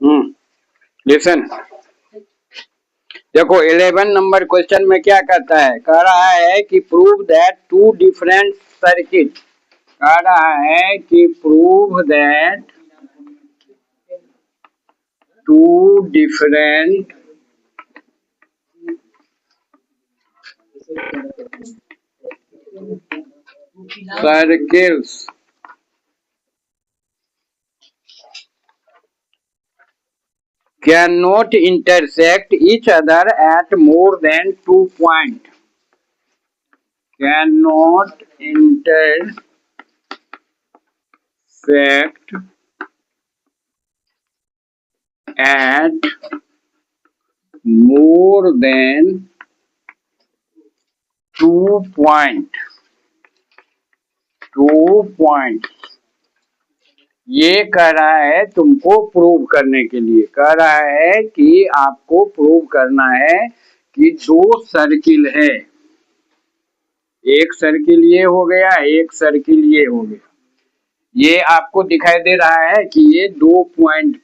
Listen, देखो 11 number question में क्या कहता है, कह रहा है कि prove that two different circuit, कह रहा है कि prove that two different circles cannot intersect each other at more than 2 points. Cannot intersect at more than 2 points. 2 points. ये कह रहा है तुमको प्रूव करने के लिए, कह रहा है कि आपको प्रूव करना है कि दो सर्किल है, एक सर्किल ये हो गया, एक सर्किल ये हो गया, ये आपको दिखाई दे रहा है कि ये 2 पॉइंट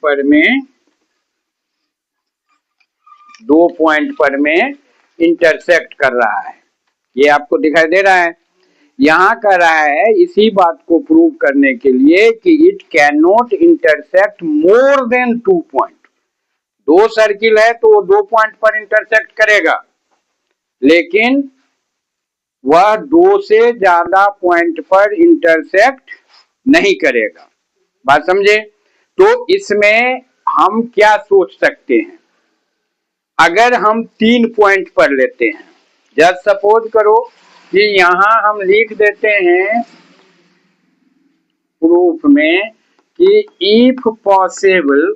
पर में इंटरसेक्ट कर रहा है, ये आपको दिखाई दे रहा है। यहाँ कह रहा है इसी बात को प्रूव करने के लिए कि it can not intersect more than 2 point. दो सर्किल है तो वो 2 पॉइंट पर इंटरसेक्ट करेगा, लेकिन वह 2 से ज्यादा पॉइंट पर इंटरसेक्ट नहीं करेगा। बात समझे? तो इसमें हम क्या सोच सकते हैं, अगर हम 3 पॉइंट पर लेते हैं, जस्ट सपोज करो कि यहां हम लिख देते हैं प्रूफ में कि if possible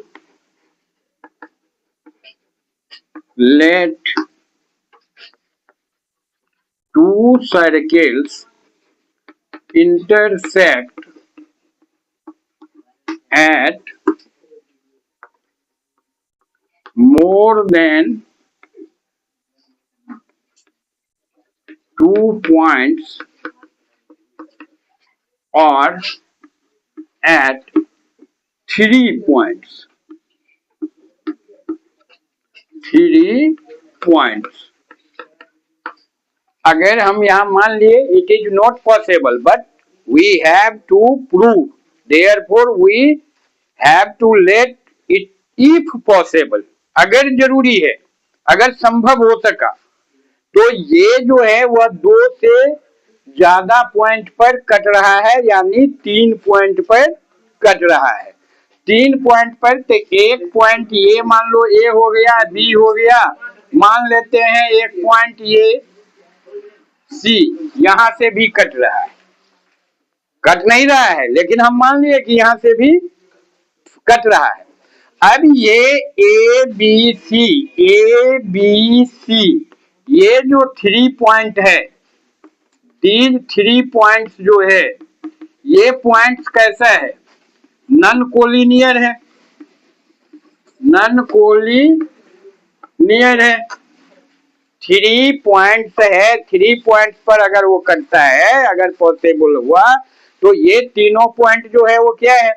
let two circles intersect at more than 2 points or at 3 points. 3 points. अगर हम यहाँ मान लिए it is not possible but we have to prove, therefore we have to let it if possible, अगर जरूरी है, अगर संभव हो सका, तो ये जो है वह 2 से ज्यादा पॉइंट पर कट रहा है, यानी 3 पॉइंट पर कट रहा है। 3 पॉइंट पर, तो एक पॉइंट ये मान लो ए हो गया, बी हो गया, मान लेते हैं एक पॉइंट ये सी यहां से भी कट रहा है, कट नहीं रहा है लेकिन हम मान लिए कि यहां से भी कट रहा है। अब ये ए बी सी ये जो 3 पॉइंट है, दीज 3 पॉइंट्स जो है, ये पॉइंट्स कैसा है, नन कोलिनियर है, नन कोलिनियर है। 3 पॉइंट्स है, 3 पॉइंट्स पर अगर वो कटता है, अगर पॉसिबल हुआ, तो ये तीनों पॉइंट जो है वो क्या है,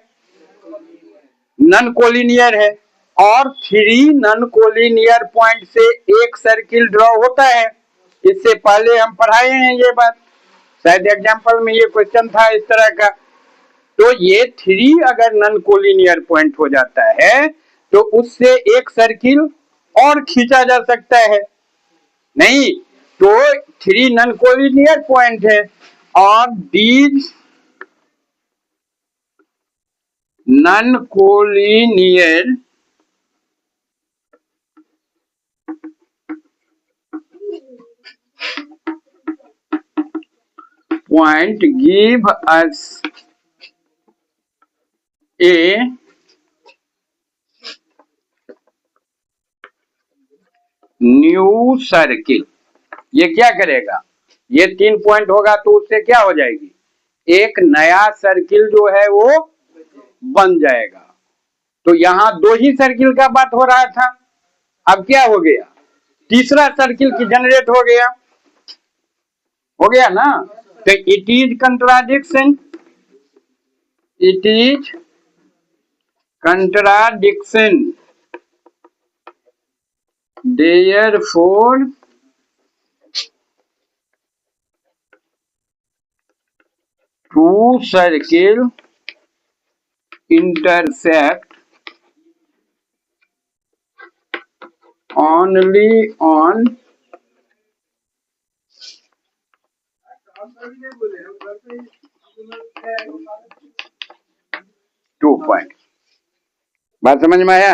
नन कोलिनियर है। और 3 नन कोलिनियर पॉइंट से एक सर्किल ड्रॉ होता है, इससे पहले हम पढ़ाए हैं ये बात, शायद एग्जाम्पल में ये क्वेश्चन था इस तरह का। तो ये 3 अगर नन कोलिनियर पॉइंट हो जाता है तो उससे एक सर्किल और खींचा जा सकता है, नहीं तो 3 नन कोलिनियर पॉइंट है और these non collinear point give us a new circle. ये क्या करेगा, ये 3 पॉइंट होगा तो उससे क्या हो जाएगी, एक नया सर्किल जो है वो बन जाएगा। तो यहां 2 ही सर्किल का बात हो रहा था, अब क्या हो गया, तीसरा सर्किल की जनरेट हो गया ना। तो it is contradiction, it is contradiction. Therefore, two circles intersect only on two point. बात समझ में आया?